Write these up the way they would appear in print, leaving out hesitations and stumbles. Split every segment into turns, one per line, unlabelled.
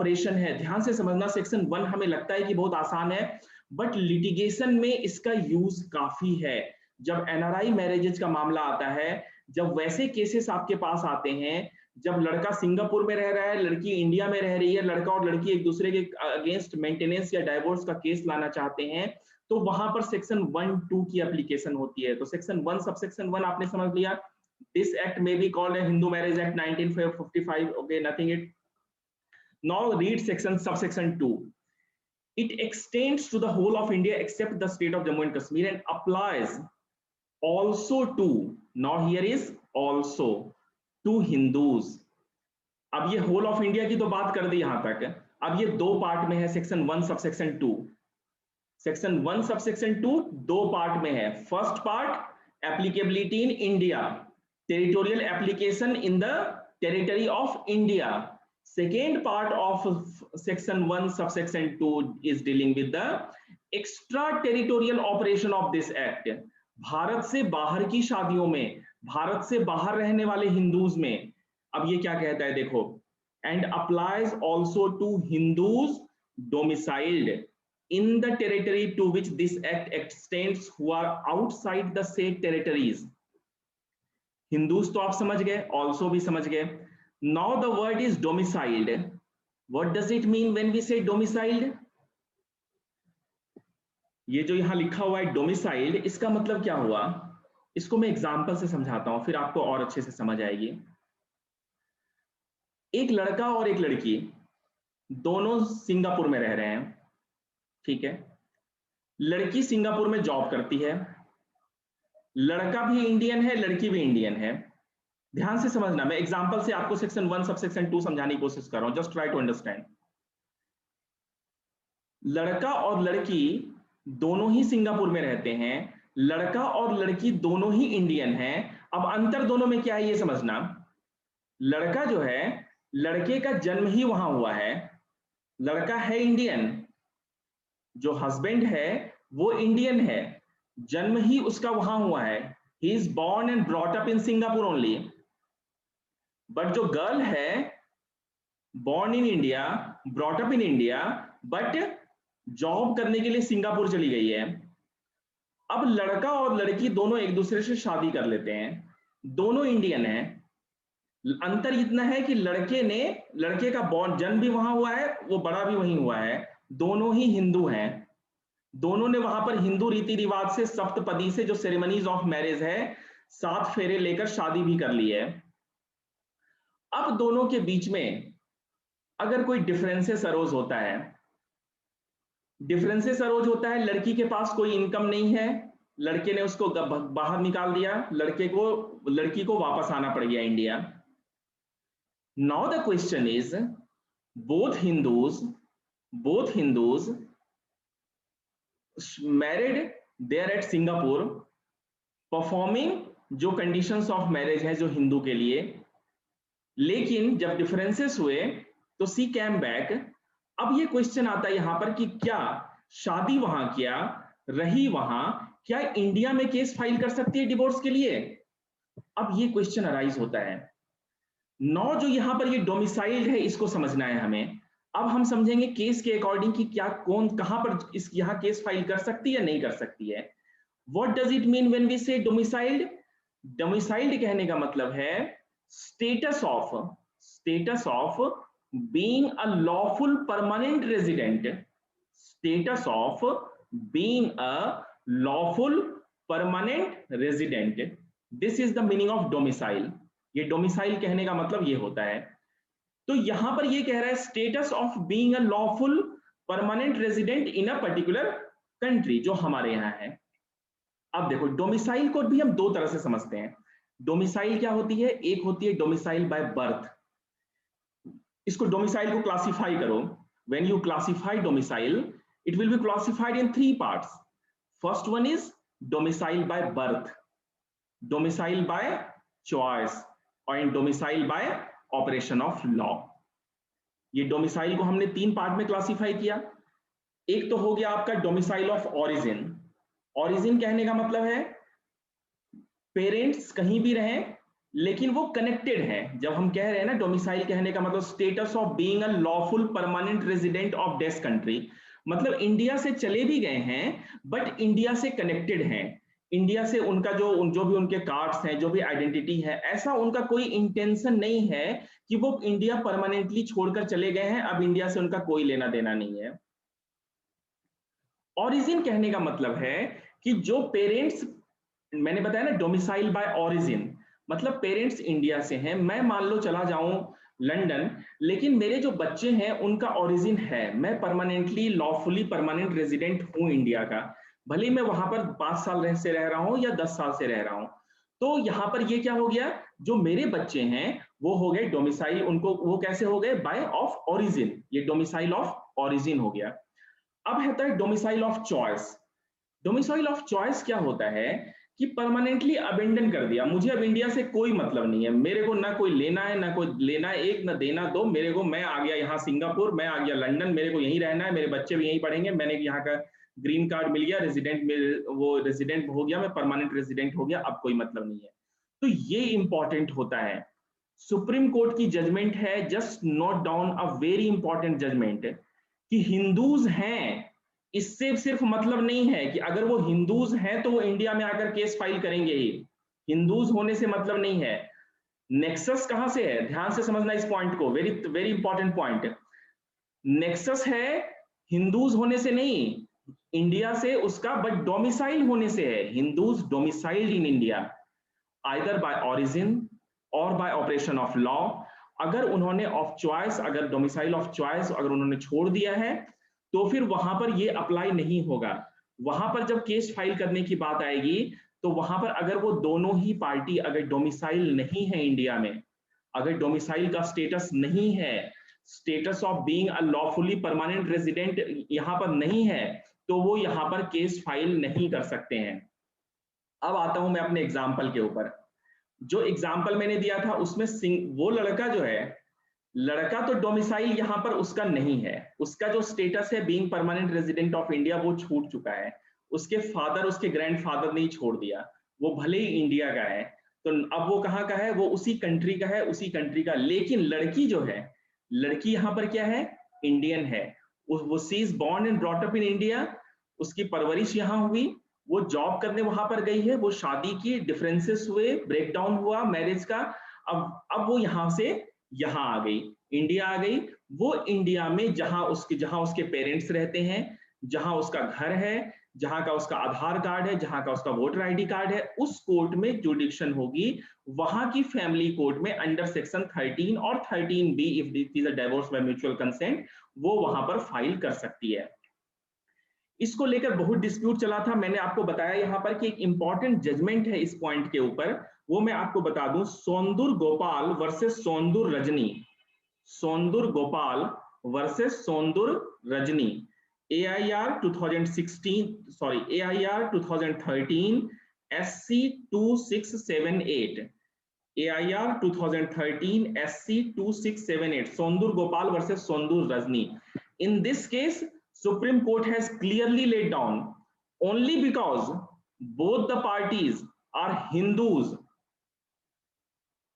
Operation है, ध्यान से समझना, सेक्शन 1 हमें लगता है कि बहुत आसान है, बट लिटिगेशन में इसका यूज काफी है। जब एनआरआई मैरिजेज का मामला आता है, जब वैसे केसेस आपके पास आते हैं, जब लड़का सिंगापुर में रह रहा है, लड़की इंडिया में रह रही है, लड़का और लड़की एक दूसरे के अगेंस्ट मेंटेनेंस या डाइवोर्स का केस लाना चाहते हैं, तो वहां पर सेक्शन 1-2 की एप्लीकेशन होती है। तो सेक्शन 1 सबसेक्शन 1 आपने समझ लिया। This act may be called Hindu marriage act 1955, okay, nothing it. Now read section subsection 2. It extends to the whole of India except the state of Jammu and Kashmir and applies also to, now here is also, to Hindus. अब ये whole of India की तो बात कर दी यहां तक। अब ये दो पार्ट में है, सेक्शन 1 सबसेक्शन 2। सेक्शन 1 सबसेक्शन 2 दो पार्ट में है। First part applicability in India, territorial application in the territory of India. Second part of section 1 subsection 2 is dealing with the extraterritorial operation of this act. Bharat से बाहर की शादियों में, भारत से बाहर रहने वाले हिंदूज में, अब ये क्या कहता है देखो, and applies also to Hindus domiciled in the territory to which this act extends who are outside the said territories. Hindus तो आप समझ गए, also भी समझ गए। Now the word is domiciled. What does it mean when we say domiciled? ये जो यहां लिखा हुआ है domiciled, इसका मतलब क्या हुआ, इसको मैं एग्जांपल से समझाता हूं, फिर आपको और अच्छे से समझ आएगी। एक लड़का और एक लड़की दोनों सिंगापुर में रह रहे हैं, ठीक है। लड़की सिंगापुर में जॉब करती है, लड़का भी इंडियन है, लड़की भी इंडियन है। ध्यान से समझना, मैं एग्जांपल से आपको सेक्शन 1 सबसेक्शन 2 समझाने की कोशिश कर रहा हूं, जस्ट ट्राई टू अंडरस्टैंड। लड़का और लड़की दोनों ही सिंगापुर में रहते हैं, लड़का और लड़की दोनों ही इंडियन हैं। अब अंतर दोनों में क्या है ये समझना। लड़का जो है, लड़के का जन्म ही वहां हुआ है, लड़का है इंडियन, जो हस्बैंड है वो इंडियन है, जन्म ही उसका वहां हुआ है, he is born and brought up in Singapore only. But जो गर्ल है, born in India, brought up in India, but job करने के लिए सिंगापुर चली गई है। अब लड़का और लड़की दोनों एक दूसरे से शादी कर लेते हैं, दोनों इंडियन हैं। अंतर इतना है कि लड़के का बॉर्न जन्म भी वहां हुआ है, वो बड़ा भी वहीं हुआ है, दोनों ही हिंदू हैं, दोनों ने वहां पर हिंदू रीति रिवाज से सप्तपदी से जो सेरेमनीज ऑफ मैरिज है, 7 फेरे लेकर शादी भी कर ली है। अब दोनों के बीच में अगर कोई डिफरेंसेस अरोज होता है, लड़की के पास कोई इनकम नहीं है, लड़के ने उसको बाहर निकाल दिया, लड़की को वापस आना पड़ गया India. Now the question is, both Hindus married there at Singapore, performing जो कंडीशंस ऑफ मैरिज है जो हिंदू के लिए, लेकिन जब डिफरेंसेस हुए तो सी कैम बैक। अब ये क्वेश्चन आता है यहां पर कि क्या शादी वहां किया, रही वहां, क्या इंडिया में केस फाइल कर सकती है डिवोर्स के लिए? अब ये क्वेश्चन अराइज होता है। नौ जो यहां पर ये डोमिसाइल्ड है, इसको समझना है हमें। अब हम समझेंगे केस के अकॉर्डिंग कि क्या कौन कहां पर यहां केस फाइल कर सकती है या नहीं कर सकती है। What does it mean when we say domiciled? Domiciled कहने का मतलब है status of being a lawful permanent resident, status of being a lawful permanent resident, this is the meaning of domicile. ये डोमिसाइल कहने का मतलब ये होता है। तो यहां पर ये कह रहा है status of being a lawful permanent resident in a particular country, जो हमारे यहां है। अब देखो, डोमिसाइल को भी हम दो तरह से समझते हैं। डोमिसाइल क्या होती है? एक होती है डोमिसाइल बाय बर्थ। इसको डोमिसाइल को क्लासिफाई करो, when you classify domicile, it will be classified in 3 parts. First one is domicile by birth, domicile by choice, और इन domicile by operation of law. ये डोमिसाइल को हमने 3 पार्ट में classify किया। एक तो हो गया आपका डोमिसाइल ऑफ ऑरिजिन कहने का मतलब है पेरेंट्स कहीं भी रहें, लेकिन वो कनेक्टेड है। जब हम कह रहे हैं ना डोमिसाइल, कहने का मतलब status of being a lawful permanent resident of this country, मतलब इंडिया से चले भी गए हैं बट इंडिया से कनेक्टेड हैं। इंडिया से उनका जो भी उनके कार्ड्स हैं, जो भी आइडेंटिटी है, ऐसा उनका कोई इंटेंशन नहीं है कि वो इंडिया परमानेंटली छोड़कर चले गए हैं, अब इंडिया से उनका कोई लेना देना नहीं है। ऑरिजिन कहने का मतलब है कि जो पेरेंट्स, मैंने बताया ना डोमिसाइल बाय ऑरिजिन, मतलब पेरेंट्स इंडिया से हैं, मैं मान लो चला जाऊं लंदन, लेकिन मेरे जो बच्चे हैं उनका ओरिजिन है, मैं परमानेंटली लॉफुली परमानेंट रेजिडेंट हूं इंडिया का, भले मैं वहां पर 5 साल से रह रहा हूं या 10 साल से रह रहा हूं। तो यहां पर ये क्या हो गया, जो मेरे बच्चे हैं वो हो गए डोमिसाइल, उनको वो कैसे हो गए, बाय ऑफ ओरिजिन, ये डोमिसाइल ऑफ ओरिजिन हो गया। अब है domicile of choice. Domicile of choice क्या होता है कि परमानेंटली अबेंडन कर दिया, मुझे अब इंडिया से कोई मतलब नहीं है, मेरे को ना कोई लेना है, ना कोई लेना है, एक ना देना दो, मेरे को, मैं आ गया यहाँ सिंगापुर, मैं आ गया लंदन, मेरे को यहीं रहना है, मेरे बच्चे भी यहीं पढ़ेंगे, मैंने यहाँ का ग्रीन कार्ड मिल गया, रेजिडेंट मिल, वो रेजिडेंट हो गया, मैं परमानेंट रेजिडेंट हो गया, अब कोई मतलब नहीं है। तो ये इंपॉर्टेंट होता है। सुप्रीम कोर्ट की जजमेंट है, just note down a very important judgement, कि हिंदूज हैं, इससे सिर्फ मतलब नहीं है कि अगर वो हिंदूज हैं तो वो इंडिया में आकर केस फाइल करेंगे ही, हिंदूज होने से मतलब नहीं है। नेक्सस कहां से है, ध्यान से समझना इस पॉइंट को, very very important point. Nexus है हिंदूज होने से नहीं, इंडिया से उसका, बट डोमिसाइल होने से है, Hindus domiciled in India either bye origin और बाय ऑपरेशन ऑफ लॉ। अगर उन्होंने ऑफ चॉइस, अगर डोमिसाइल ऑफ चॉइस अगर उन्होंने छोड़ दिया है तो फिर वहां पर ये अप्लाई नहीं होगा। वहां पर जब केस फाइल करने की बात आएगी तो वहां पर अगर वो दोनों ही पार्टी अगर डोमिसाइल नहीं है इंडिया में, अगर डोमिसाइल का स्टेटस नहीं है, status of being a lawfully permanent resident यहां पर नहीं है, तो वो यहां पर केस फाइल नहीं कर सकते हैं। अब आता हूं मैं अपने एग्जाम्पल के ऊपर। जो एग्जाम्पल मैंने दिया था उसमें वो लड़का जो है, लड़का तो डोमिसाइल यहां पर उसका नहीं है, उसका जो स्टेटस है being permanent resident of India वो छूट चुका है, उसके फादर, उसके ग्रैंडफादर ने ही छोड़ दिया, वो भले ही इंडिया का है, तो अब वो कहाँ का है, वो उसी कंट्री का है, उसी कंट्री का। लेकिन लड़की जो है, लड़की यहाँ पर क्या है, इंडियन है, वो she is born and brought up in India, उसकी परवरिश यहाँ हुई, वो जॉब करने वहां पर गई है, वो शादी की, डिफरेंसेस हुए, ब्रेकडाउन हुआ मैरिज का, अब वो यहां से यहाँ आ गई, इंडिया आ गई। वो इंडिया में जहां उसके पेरेंट्स रहते हैं, जहां उसका घर है, जहां का उसका आधार कार्ड है, जहां का उसका वोटर आईडी कार्ड है, उस कोर्ट में जुडिक्शन होगी, वहां की फैमिली कोर्ट में अंडर सेक्शन 13 और 13B if it is a divorce bye mutual consent, वो वहां पर फाइल कर सकती है। इसको लेकर बहुत डिस्प्यूट चला था, मैंने आपको बताया यहां पर कि एक इंपॉर्टेंट जजमेंट है इस पॉइंट के ऊपर, वो मैं आपको बता दूं, Sondur Gopal versus Sondur Rajni, Sondur Gopal versus Sondur Rajni, AIR 2016, sorry AIR 2013 SC 2678, AIR 2013 SC 2678, Sondur Gopal versus Sondur Rajni. In this case, Supreme Court has clearly laid down, only because both the parties are Hindus,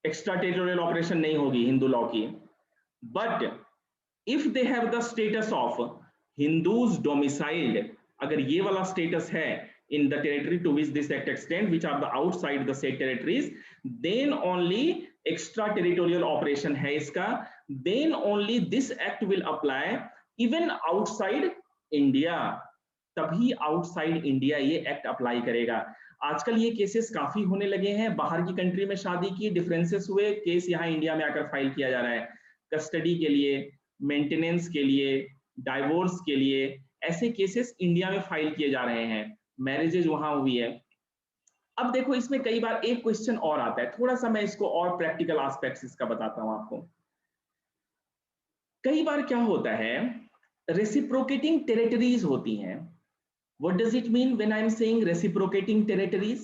extraterritorial operation नहीं होगी Hindu law की, but if they have the status of Hindus domiciled, अगर ये वाला status है in the territory to which this act extends, which are the outside the state territories, then only extraterritorial operation है इसका, then only this act will apply even outside India, तभी outside India ये act apply करेगा। आजकल ये cases काफी होने लगे हैं, बाहर की कंट्री में शादी की, डिफरेंसेस हुए, केस यहाँ इंडिया में आकर फाइल किया जा रहा है, कस्टडी के लिए, मेंटेनेंस के लिए, डाइवोर्स के लिए, ऐसे केसेस इंडिया में फाइल किए जा रहे हैं, मैरिजेज वहां हुई है। अब देखो इसमें कई बार एक क्वेश्चन और आता है, थोड़ा सा मैं इसको और प्रैक्टिकल एस्पेक्ट्स इसका बताता हूं आपको। कई बार क्या होता है, रेसिप्रोकेटिंग टेरिटरीज होती हैं। What does it mean when I am saying reciprocating territories?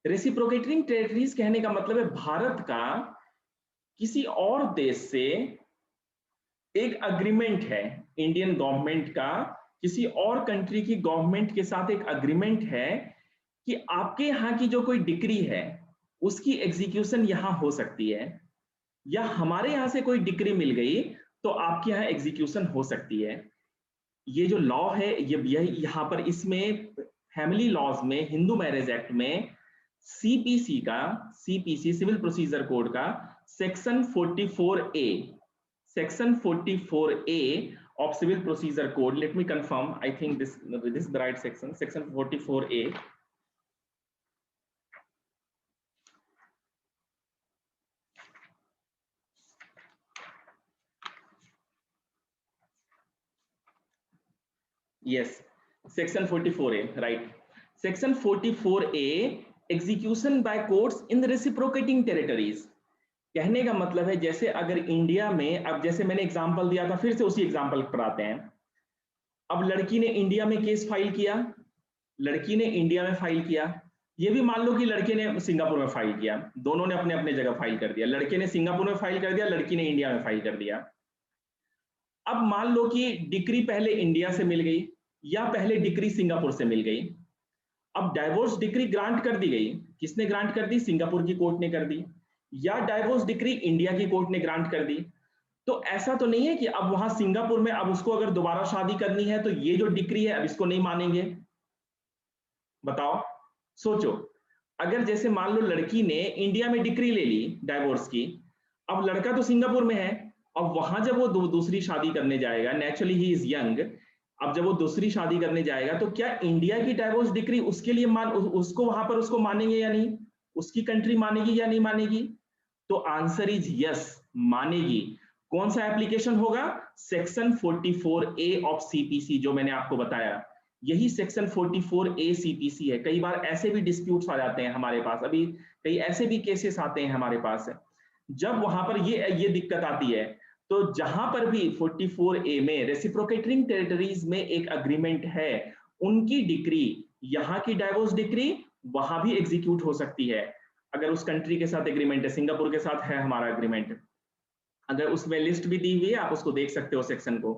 Reciprocating territories कहने का मतलब है भारत का किसी और देश से एक अग्रीमेंट है, इंडियन गवर्नमेंट का किसी और कंट्री की गवर्नमेंट के साथ एक अग्रीमेंट है कि आपके यहाँ की जो कोई डिक्री है, उसकी एग्जीक्यूशन यहाँ हो सकती है, या हमारे यहाँ से कोई डिक्री मिल गई तो आपके यहाँ एग्जीक्यूशन हो सकती है। ये जो लॉ है ये यहाँ पर इसमें फैमिली लॉज में, हिंदू मैरिज एक्ट में सीपीसी का, सीपीसी सिविल प्रोसीजर कोड का section 44A, section 44A of civil procedure code, let me confirm, I think this is the right section, section 44A. Yes, section 44A, right. Section 44A, execution by courts in the reciprocating territories. कहने का मतलब है जैसे अगर India में, अब जैसे मैंने एग्जांपल दिया था, फिर से उसी एग्जांपल पर आते हैं। अब लड़की ने इंडिया में केस फाइल किया, लड़की ने इंडिया में फाइल किया, ये भी मान लो कि लड़के ने सिंगापुर में फाइल किया, दोनों ने अपने अपने जगह फाइल कर दिया, लड़के ने सिंगापुर में फाइल कर दिया, लड़की ने इंडिया में फाइल कर दिया। अब मान लो कि डिक्री पहले इंडिया से मिल गई या पहले डिक्री सिंगापुर से मिल गई। अब डाइवोर्स डिक्री ग्रांट कर दी गई, किसने ग्रांट कर दी? सिंगापुर की कोर्ट ने कर दी, या डाइवोर्स डिक्री इंडिया की कोर्ट ने ग्रांट कर दी। तो ऐसा तो नहीं है कि अब वहां सिंगापुर में अब उसको अगर दोबारा शादी करनी है तो ये जो डिक्री है अब इसको नहीं मानेंगे? बताओ, सोचो। अगर जैसे मान लो लड़की ने इंडिया में डिक्री ले ली डाइवोर्स की, अब लड़का तो सिंगापुर में है, अब वहां जब वो दूसरी शादी करने जाएगा, नेचुरली ही इज यंग, अब जब वो दूसरी शादी करने जाएगा तो क्या इंडिया की डाइवोर्स डिक्री उसके लिए उसको वहां पर उसको मानेंगे या नहीं? उसकी कंट्री मानेगी या नहीं मानेगी? तो आंसर इज यस, मानेगी। कौन सा एप्लीकेशन होगा? सेक्शन 44A ऑफ सीपीसी, जो मैंने आपको बताया, यही सेक्शन 44A सीपीसी है। कई बार ऐसे भी डिस्प्यूट्स आ जाते हैं हमारे पास, अभी कई ऐसे भी केसेस आते हैं हमारे पास, जब वहां पर ये दिक्कत आती है। तो जहां पर भी 44A में रेसिप्रोकेटिंग टेरिटरीज में एक अग्रीमेंट है, उनकी डिक्री, यहाँ की डाइवोर्स डिक्री वहां भी एग्जीक्यूट हो सकती है। अगर उस कंट्री के साथ एग्रीमेंट है, सिंगापुर के साथ है हमारा एग्रीमेंट, अगर उसमें लिस्ट भी दी हुई है, आप उसको देख सकते हो सेक्शन को।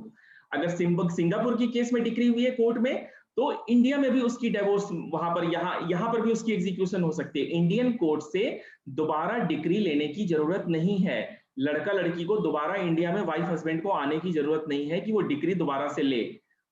अगर सिंगापुर की केस में डिक्री हुई है कोर्ट में, तो इंडिया में भी उसकी डिवोर्स वहां पर यहां पर भी उसकी एग्जीक्यूशन हो सकती है। इंडियन कोर्ट से दोबारा डिक्री लेने की जरूरत नहीं है। लड़का लड़की को दोबारा इंडिया में, वाइफ हस्बैंड को आने की जरूरत नहीं है कि वो डिक्री दोबारा से ले।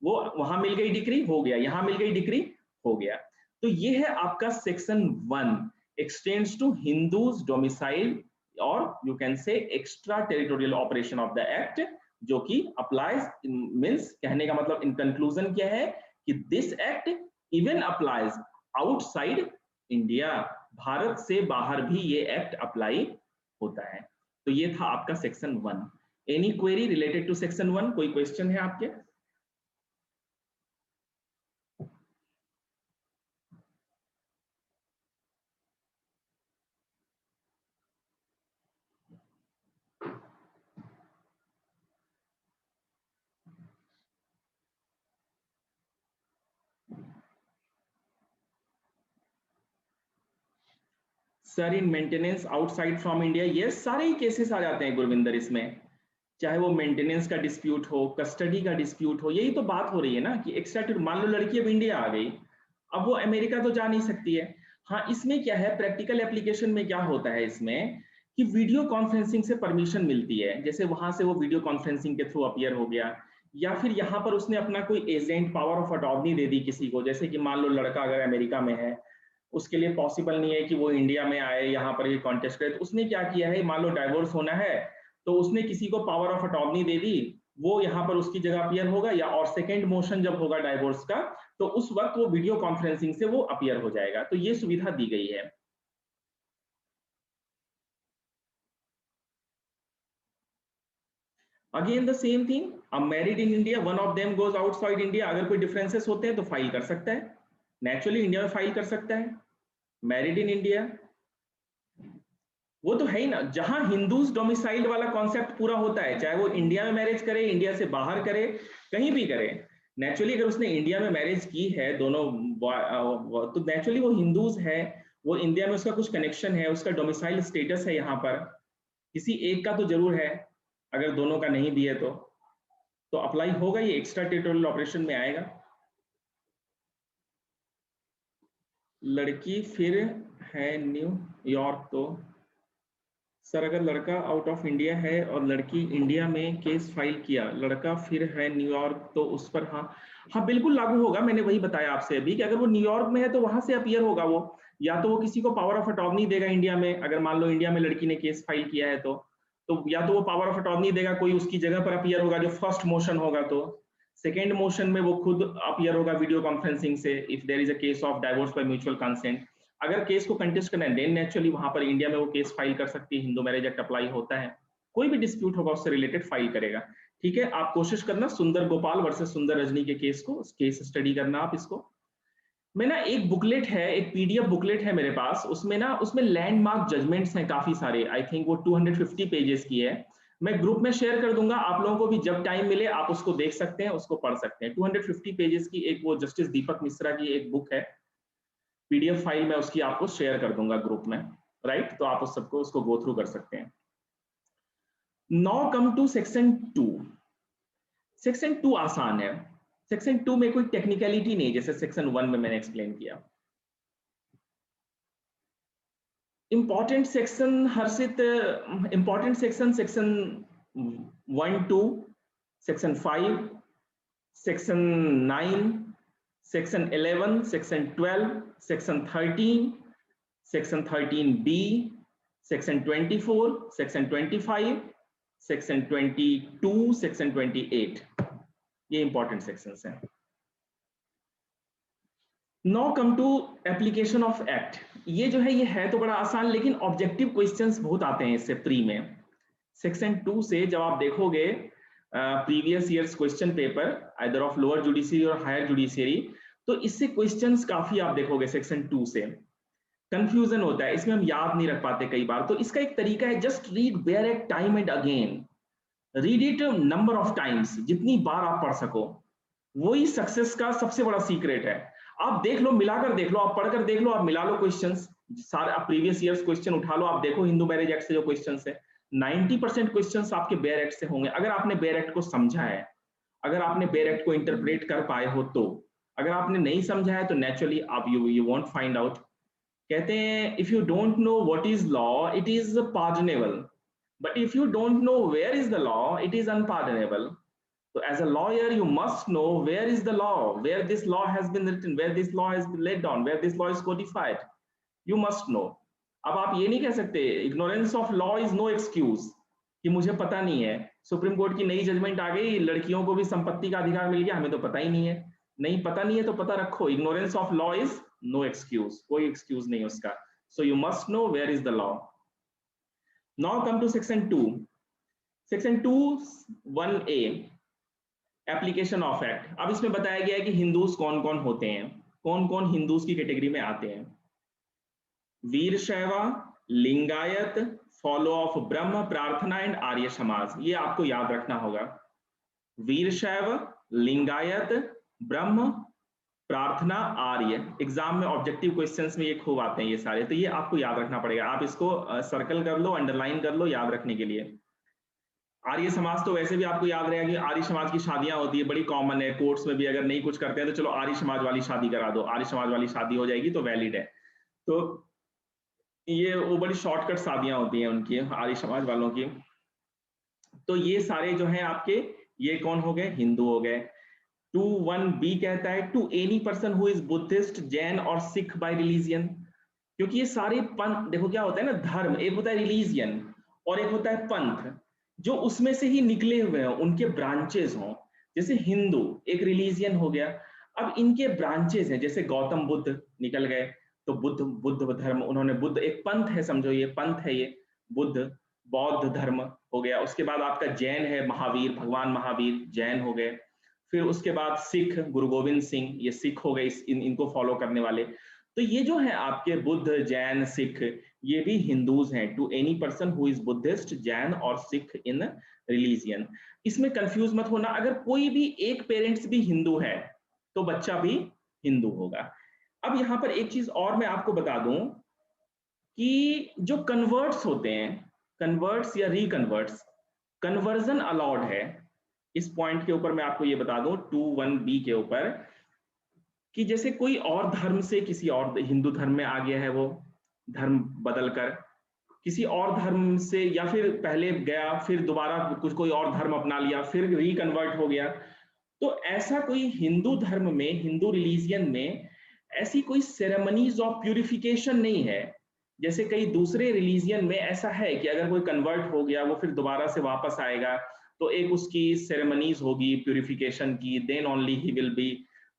वो वहां मिल गई डिक्री, हो गया, यहां मिल गई डिक्री, हो गया। तो ये है आपका section 1, extends to Hindus domicile, और you can say extra territorial operation of the act, जो कि अप्लाइज, मींस कहने का मतलब इन कंक्लूजन क्या है कि this act even applies outside India, Bharat से बाहर भी ये एक्ट अप्लाई होता है। तो ये था आपका section 1। Any query related to section 1? कोई क्वेश्चन है आपके? Sir in maintenance outside from India, ये सारे ही केसेस आ जाते हैं गुरविंदर इसमें, चाहे वो मेंटेनेंस का डिस्प्यूट हो, कस्टडी का डिस्प्यूट हो। यही तो बात हो रही है ना कि एक्स्ट्रा, मान लो लड़की अब इंडिया आ गई, अब वो अमेरिका तो जा नहीं सकती है। हाँ, इसमें क्या है, प्रैक्टिकल एप्लीकेशन में क्या होता है इसमें कि वीडियो कॉन्फ्रेंसिंग से परमिशन मिलती है। जैसे वहां से वो वीडियो कॉन्फ्रेंसिंग के थ्रू अपीयर हो गया, या फिर यहाँ पर उसने अपना कोई एजेंट, पावर ऑफ अटॉर्नी दे दी किसी को। जैसे कि मान लो लड़का अगर अमेरिका में है, उसके लिए पॉसिबल नहीं है कि वो इंडिया में आए, यहाँ पर ये कॉन्टेस्ट करे, तो उसने क्या किया है, मान लो डाइवोर्स होना है तो उसने किसी को पावर ऑफ अटॉर्नी दे दी, वो यहाँ पर उसकी जगह अपीयर होगा, या और सेकंड मोशन जब होगा डाइवोर्स का, तो उस वक्त वो वीडियो कॉन्फ्रेंसिंग से वो अपीयर हो जाएगा। तो ये सुविधा दी गई है। अगेन द सेम थिंग, अब married in India, one of them goes outside India, अगर कोई डिफरेंसेस होते हैं तो फाइल कर सकता है, नेचुरली इंडिया में फाइल कर सकता है। मैरिड इन इंडिया वो तो है ही ना, जहां हिंदूज डोमिसाइल्ड वाला कॉन्सेप्ट पूरा होता है, चाहे वो इंडिया में मैरिज करे, इंडिया से बाहर करे, कहीं भी करे। नेचुरली अगर उसने इंडिया में मैरिज की है दोनों, तो नेचुरली वो हिंदूज है, वो इंडिया में उसका कुछ कनेक्शन है, उसका डोमिसाइल स्टेटस है यहाँ पर, किसी एक का तो जरूर है, अगर दोनों का नहीं भी है तो अप्लाई होगा, ये एक्स्ट्रा टेरिटोरियल ऑपरेशन में आएगा। लड़की फिर है न्यू न्यूयॉर्क तो सर अगर लड़का आउट ऑफ इंडिया है और लड़की इंडिया में केस फाइल किया, लड़का फिर है न्यूयॉर्क, तो उस पर हाँ, हाँ बिल्कुल लागू होगा। मैंने वही बताया आपसे अभी कि अगर वो न्यूयॉर्क में है तो वहां से अपीयर होगा वो, या तो वो किसी को पावर ऑफ अटॉर्नी देगा इंडिया में, अगर मान लो इंडिया में लड़की ने केस फाइल किया है तो या तो वो पावर ऑफ अटॉर्नी देगा, कोई उसकी जगह पर अपीयर होगा जो फर्स्ट मोशन होगा, तो सेकेंड मोशन में वो खुद अपीयर होगा वीडियो कॉन्फ्रेंसिंग से, if there is a case of divorce by mutual consent. अगर केस को कंटेस्ट करना है देन नेचुरली वहां पर इंडिया में वो केस फाइल कर सकती है, हिंदू मैरिज एक्ट अप्लाई होता है, कोई भी डिस्प्यूट होगा उससे रिलेटेड फाइल करेगा। ठीक है, आप कोशिश करना सुंदर गोपाल वर्सेस सुंदर रजनी के केस को, केस स्टडी करना आप इसको। मैं ना एक बुकलेट है, एक पीडीएफ बुकलेट है मेरे पास, उसमें ना उसमें लैंडमार्क जजमेंट्स हैं काफी सारे, आई थिंक वो 250 पेजेस की है। मैं ग्रुप में शेयर कर दूंगा, आप लोगों को भी जब टाइम मिले आप उसको देख सकते हैं, उसको पढ़ सकते हैं। 250 पेजेस की एक वो जस्टिस दीपक मिश्रा की एक बुक है, पीडीएफ फाइल मैं उसकी आपको शेयर कर दूंगा ग्रुप में, राइट, तो आप उस सबको उसको गो थ्रू कर सकते हैं। Now come to section 2। Section 2 आसान है, सेक्शन 2 में कोई टेक्निकलिटी नहीं, जैसे सेक्शन 1 में मैंने एक्सप्लेन किया। Important section Harshit, important section, section 1 2, section 5, section 9, section 11, section 12, section 13, section 13B, section 24, section 25, section 22, section 28, ये इंपॉर्टेंट सेक्शंस हैं। Now come to application of act. ये जो है ये है तो बड़ा आसान, लेकिन ऑब्जेक्टिव क्वेश्चंस बहुत आते हैं इससे प्री में। सेक्शन 2 से जब आप देखोगे previous years question paper either of lower judiciary और हायर जुडिशियरी, तो इससे क्वेश्चंस काफी आप देखोगे सेक्शन 2 से। कंफ्यूजन होता है इसमें, हम याद नहीं रख पाते कई बार, तो इसका एक तरीका है, just read bare at time and again, read it number of times, जितनी बार आप पढ़ सको, वही सक्सेस का सबसे बड़ा सीक्रेट है। आप देख लो, मिलाकर देख लो, आप पढ़कर देख लो, आप मिला लो क्वेश्चंस, सारे आप प्रीवियस ईयर्स क्वेश्चन उठा लो, आप देखो हिंदू मैरिज एक्ट से जो क्वेश्चंस है 90% क्वेश्चंस आपके बेयर एक्ट से होंगे, अगर आपने बेयर एक्ट को समझा है, अगर आपने बेयर एक्ट को इंटरप्रेट कर पाए हो तो। अगर आपने नहीं समझा है तो नेचुरली आप यू वोंट फाइंड आउट। कहते हैं if you don't know what is law it is pardonable, but if you don't know where is the law it is unpardonable. So as a lawyer, you must know where is the law, where this law has been written, where this law has been laid down, where this law is codified. You must know. अब आप ये नहीं कह सकते ignorance of law is no excuse कि मुझे पता नहीं है। सुप्रीम कोर्ट की नई जजमेंट आ गई, लड़कियों को भी संपत्ति का अधिकार मिल गया, हमें तो पता ही नहीं है। नहीं पता नहीं है तो पता रखो, ignorance of law is no excuse, कोई excuse नहीं उसका। So you must know where is the law. Now come to section 2. Section 2 1A application of act. अब इसमें बताया गया है कि हिंदूज कौन कौन होते हैं, कौन कौन हिंदूज की कैटेगरी में आते हैं। वीर शैवा, लिंगायत, फॉलो ऑफ ब्रह्म, प्रार्थना एंड आर्य समाज, ये आपको याद रखना होगा। वीर शैव, लिंगायत, ब्रह्म, प्रार्थना, आर्य। एग्जाम में ऑब्जेक्टिव क्वेश्चंस में ये खूब आते हैं ये सारे, तो ये आपको याद रखना पड़ेगा। आप इसको सर्कल कर लो, अंडरलाइन कर लो याद रखने के लिए। आर्य समाज तो वैसे भी आपको याद रहेगा कि आर्य समाज की शादियां होती है, बड़ी कॉमन है, कोर्ट्स में भी अगर नहीं कुछ करते हैं तो चलो आर्य समाज वाली शादी करा दो, आर्य समाज वाली शादी हो जाएगी तो वैलिड है। तो ये वो बड़ी शॉर्टकट शादियां होती हैं उनकी, आर्य समाज वालों की। तो ये सारे जो हैं आपके, ये कौन हो गए, हिंदू हो गए। 2(1)B कहता है to any person who is Buddhist, Jain और सिख बाय रिलीजियन, क्योंकि ये सारे पंथ, देखो क्या होता है ना, धर्म एक होता है रिलीजियन और एक होता है पंथ, जो उसमें से ही निकले हुए हों, उनके ब्रांचेस हों। जैसे हिंदू एक रिलीजियन हो गया, अब इनके ब्रांचेस हैं, जैसे गौतम बुद्ध निकल गए तो बुद्ध धर्म, उन्होंने बुद्ध एक पंथ है, समझो ये पंथ है, ये बुद्ध बौद्ध धर्म हो गया। उसके बाद आपका जैन है, महावीर, भगवान महावीर जैन हो गए। फिर उसके बाद सिख, गुरु गोविंद सिंह, ये सिख हो गए, इनको फॉलो करने वाले। तो ये जो है आपके बुद्ध, जैन, सिख, ये भी हिंदूज हैं। To any person who is Buddhist, Jain और सिख इन रिलीजियन। इसमें कंफ्यूज मत होना, अगर कोई भी एक पेरेंट्स भी हिंदू है तो बच्चा भी हिंदू होगा। अब यहां पर एक चीज और मैं आपको बता दूं कि जो कन्वर्ट्स होते हैं, कन्वर्ट्स या रिकन्वर्ट्स, कन्वर्जन अलाउड है। इस पॉइंट के ऊपर मैं आपको ये बता दूं 2(1)B के ऊपर, कि जैसे कोई और धर्म से किसी और हिंदू धर्म में आ गया है, वो धर्म बदलकर किसी और धर्म से, या फिर पहले गया फिर दोबारा कुछ कोई और धर्म अपना लिया फिर रिकन्वर्ट हो गया। तो ऐसा कोई हिंदू धर्म में, हिंदू रिलीजियन में ऐसी कोई सेरेमनीज ऑफ प्यूरिफिकेशन नहीं है। जैसे कई दूसरे रिलीजियन में ऐसा है कि अगर कोई कन्वर्ट हो गया वो फिर दोबारा से वापस आएगा तो एक उसकी सेरेमनीज होगी प्यूरिफिकेशन की, देन ओनली ही विल बी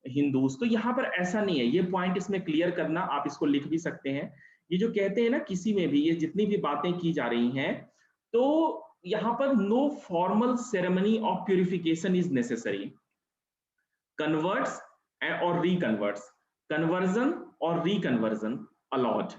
हिंदूज। तो यहाँ पर ऐसा नहीं है, ये पॉइंट इसमें क्लियर करना, आप इसको लिख भी सकते हैं। ये जो कहते हैं ना किसी में भी ये जितनी भी बातें की जा रही हैं, तो यहाँ पर no formal ceremony of purification is necessary. Converts और रिकन्वर्ट्स, कन्वर्जन और रिकन्वर्जन अलाउड,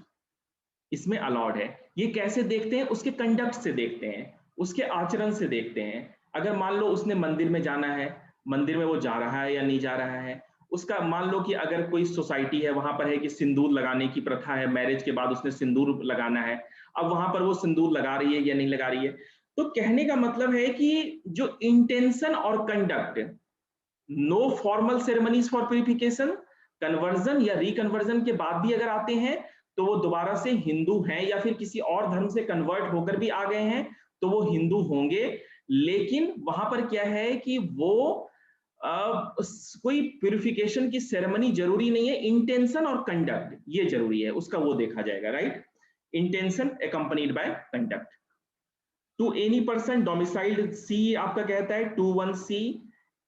इसमें अलाउड है। ये कैसे देखते हैं? उसके कंडक्ट से देखते हैं, उसके आचरण से देखते हैं। अगर मान लो उसने मंदिर में जाना है, मंदिर में वो जा रहा है या नहीं जा रहा है, उसका मान लो कि अगर कोई सोसाइटी है वहां पर है कि सिंदूर लगाने की प्रथा है, मैरिज के बाद उसने सिंदूर लगाना है, अब वहां पर वो सिंदूर लगा रही है या नहीं लगा रही है। तो कहने का मतलब है कि जो इंटेंशन और conduct, no formal ceremonies for purification, conversion या रिकन्वर्जन के बाद भी अगर आते हैं तो वो दोबारा से हिंदू हैं, या फिर किसी और धर्म से कन्वर्ट होकर भी आ गए हैं तो वो हिंदू होंगे। लेकिन वहां पर क्या है कि वो कोई प्यूरिफिकेशन की सेरेमनी जरूरी नहीं है, इंटेंशन और कंडक्ट ये जरूरी है, उसका वो देखा जाएगा, right. Intention accompanied by conduct. To any person domiciled, C आपका कहता है 21C,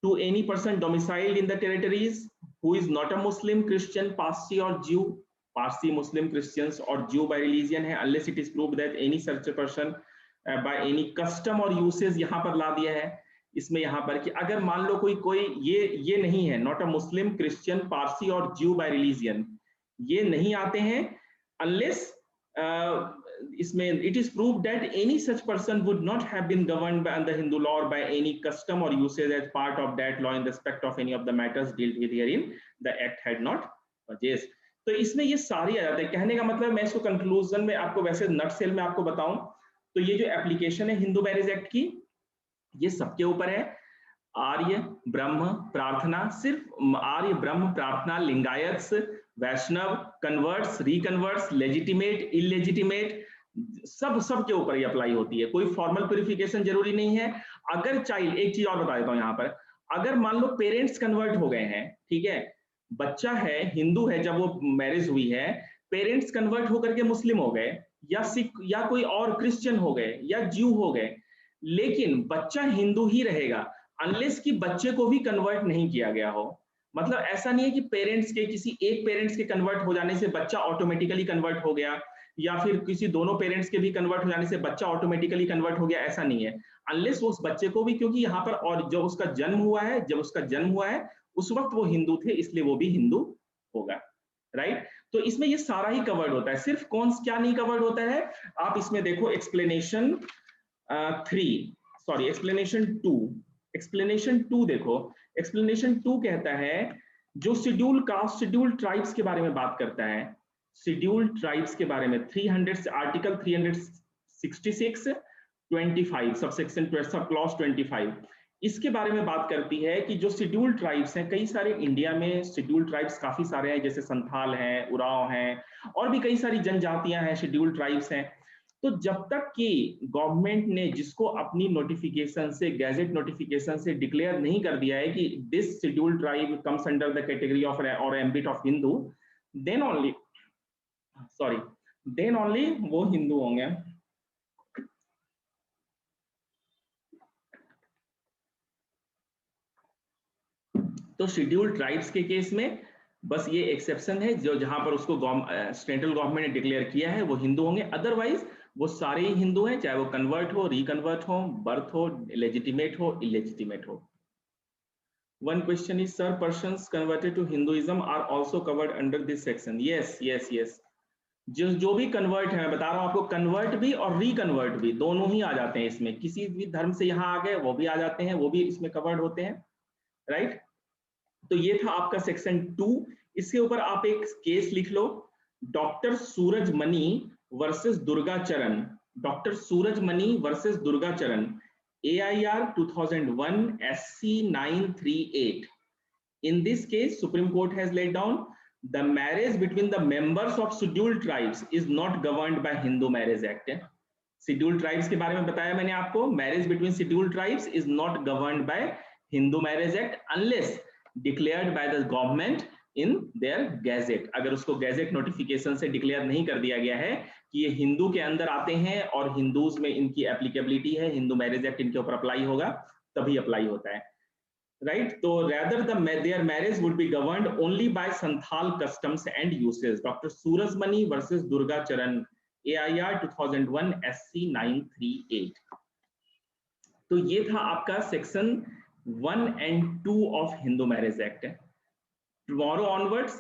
to any person domiciled in the territories who is not a Muslim, Christian, Parsi or Jew, Parsi, Muslim, Christians और Jew by religion है, unless it is proved that any such a person by any custom or usage, यहाँ पर ला दिया है इसमें, यहाँ पर कि अगर मान लो कोई ये नहीं है, not a Muslim, Christian, Parsi और ज्यू बाय रिलीजियन, ये नहीं आते हैं, अनलेस इसमें it is prove that any such person would not have been governed by the Hindu law और बाय एनी कस्टम और usage as part of that law in respect of any of the matters dealt with herein the act had not purchased. तो इसमें ये सारी आ जाते हैं। कहने का मतलब मैं इसको कंक्लूजन में आपको वैसे नटसेल में आपको बताऊं तो ये जो एप्लीकेशन है हिंदू मैरिज एक्ट की, ये सबके ऊपर है। आर्य ब्रह्म प्रार्थना, सिर्फ आर्य ब्रह्म प्रार्थना, लिंगायत्स, वैष्णव, कन्वर्ट्स, रिकन्वर्ट्स, लेजिटिमेट, इलेजिटिमेट, सब के ऊपर ये अप्लाई होती है। कोई फॉर्मल प्यूरिफिकेशन जरूरी नहीं है। अगर चाइल्ड, एक चीज और बता देता हूं यहाँ पर, अगर मान लो पेरेंट्स कन्वर्ट हो गए हैं, ठीक है, बच्चा है हिंदू है, जब वो मैरिज हुई है, पेरेंट्स कन्वर्ट होकर के मुस्लिम हो गए या सिख या कोई और क्रिश्चियन हो गए या ज्यू हो गए, लेकिन बच्चा हिंदू ही रहेगा अनलेस कि बच्चे को भी कन्वर्ट नहीं किया गया हो। मतलब ऐसा नहीं है कि पेरेंट्स के, किसी एक पेरेंट्स के कन्वर्ट हो जाने से बच्चा ऑटोमेटिकली कन्वर्ट हो गया, या फिर किसी दोनों पेरेंट्स के भी कन्वर्ट हो जाने से बच्चा ऑटोमेटिकली कन्वर्ट हो गया, ऐसा नहीं है। अनलेस उस बच्चे को भी, क्योंकि यहाँ पर और जब उसका जन्म हुआ है, जब उसका जन्म हुआ है उस वक्त वो हिंदू थे, इसलिए वो भी हिंदू होगा, राइट। तो इसमें ये सारा ही कवर्ड होता है। सिर्फ कौन क्या नहीं कवर्ड होता है, आप इसमें देखो एक्सप्लेनेशन 3, सॉरी एक्सप्लेनेशन 2, एक्सप्लेनेशन 2 देखो। एक्सप्लेनेशन 2 कहता है, जो शेड्यूल कास्ट, शेड्यूल ट्राइब्स के बारे में बात करता है, शेड्यूल ट्राइब्स के बारे में 300 आर्टिकल 366 25 सबसेक्शन सब क्लॉज 25 इसके बारे में बात करती है कि जो शेड्यूल ट्राइब्स हैं, कई सारे इंडिया में शेड्यूल ट्राइब्स काफी सारे हैं, जैसे संथाल हैं, उराव हैं, और भी कई सारी जनजातियां हैं, शेड्यूल ट्राइब्स हैं। तो जब तक कि गवर्नमेंट ने जिसको अपनी नोटिफिकेशन से, गैजेट नोटिफिकेशन से डिक्लेयर नहीं कर दिया है कि this schedule tribe comes under the category of और ambit of Hindu, then only वो हिंदू होंगे। तो शेड्यूल ट्राइब्स के केस में बस ये एक्सेप्शन है, जो जहां पर उसको सेंट्रल गवर्नमेंट ने डिक्लेयर किया है वो हिंदू होंगे, अदरवाइज वो सारे ही हिंदू हैं, चाहे वो कन्वर्ट हो, रिकन्वर्ट हो, बर्थ हो, लेजिटिमेट हो, इलेजिटिमेट हो। One question is, sir, persons converted to Hinduism are also covered under this section? Yes. जो भी कन्वर्ट है, मैं बता रहा हूं आपको, कन्वर्ट भी और रिकन्वर्ट भी दोनों ही आ जाते हैं इसमें। किसी भी धर्म से यहाँ आ गए वो भी आ जाते हैं, वो भी इसमें कवर्ड होते हैं, राइट। तो ये था आपका सेक्शन 2। इसके ऊपर आप एक केस लिख लो, doctor Surajmani versus Durgacharan, doctor Surajmani versus Durgacharan, AIR 2001 SC 938. In this case, Supreme Court has laid down The marriage between the members of scheduled tribes is not governed by Hindu Marriage Act. Scheduled tribes के बारे में बताया मैंने आपको, marriage between scheduled tribes is not governed by Hindu Marriage Act unless declared by the government in their gazette. अगर उसको gadget notification से declare नहीं कर दिया गया है कि ये हिंदू के अंदर आते हैं और हिंदूज में इनकी एप्लीकेबिलिटी है, हिंदू मैरिज एक्ट इनके ऊपर अप्लाई होगा, तभी अप्लाई होता है, राइट? तो rather their marriage would be governed only by Santhal customs and uses. Dr. Surajmani versus Durga Charan, AIR 2001 SC 938. तो ये था आपका section 1 and 2 of Hindu Marriage Act. Tomorrow onwards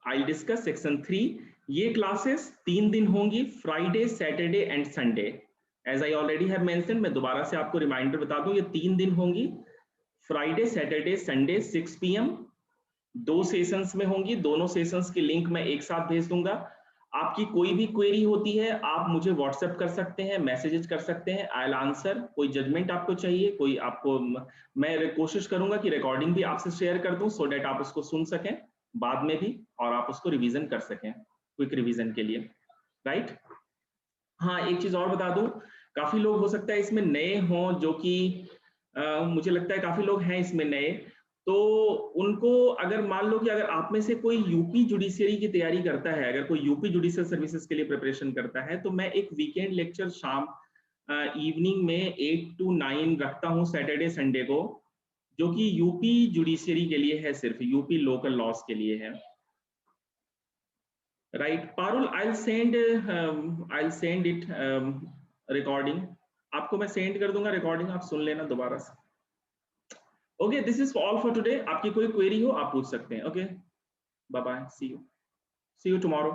I'll discuss section 3. ये classes 3 दिन होंगी, Friday, Saturday and Sunday. As I already have mention, मैं दोबारा से आपको रिमाइंडर बता दूं, ये 3 दिन होंगी, Friday, Saturday, Sunday 6 PM. 2 sessions में होंगी, दोनों सेशंस की लिंक मैं एक साथ भेज दूंगा. आपकी कोई भी क्वेरी होती है आप मुझे व्हाट्सएप कर सकते हैं, मैसेजेस कर सकते हैं, आई विल आंसर. कोई जजमेंट आपको चाहिए, कोई आपको, मैं कोशिश करूंगा कि रिकॉर्डिंग भी आपसे शेयर कर दूं सो दैट आप उसको सुन सकें बाद में भी और आप उसको रिवीजन कर सकें, क्विक रिवीजन के लिए, राइट? हाँ, एक चीज और बता दूं, काफी लोग हो सकता है इसमें नए हों, जो कि मुझे लगता है काफी लोग हैं इसमें नए, तो उनको अगर मान लो कि अगर आप में से कोई यूपी जुडिशियरी की तैयारी करता है, अगर कोई यूपी जुडिशियल सर्विसेज के लिए प्रिपरेशन करता है, तो मैं एक वीकेंड लेक्चर शाम इवनिंग में 8 to 9 रखता हूं सैटरडे संडे को, जो कि यूपी जुडिशियरी के लिए है, सिर्फ यूपी लोकल लॉस के लिए है, right? Parul, I'll send it recording, आपको मैं सेंड कर दूंगा रिकॉर्डिंग, आप सुन लेना दोबारा से. Okay, this is all for today. आपकी कोई क्वेरी हो आप पूछ सकते हैं. Okay, bye bye, see you tomorrow.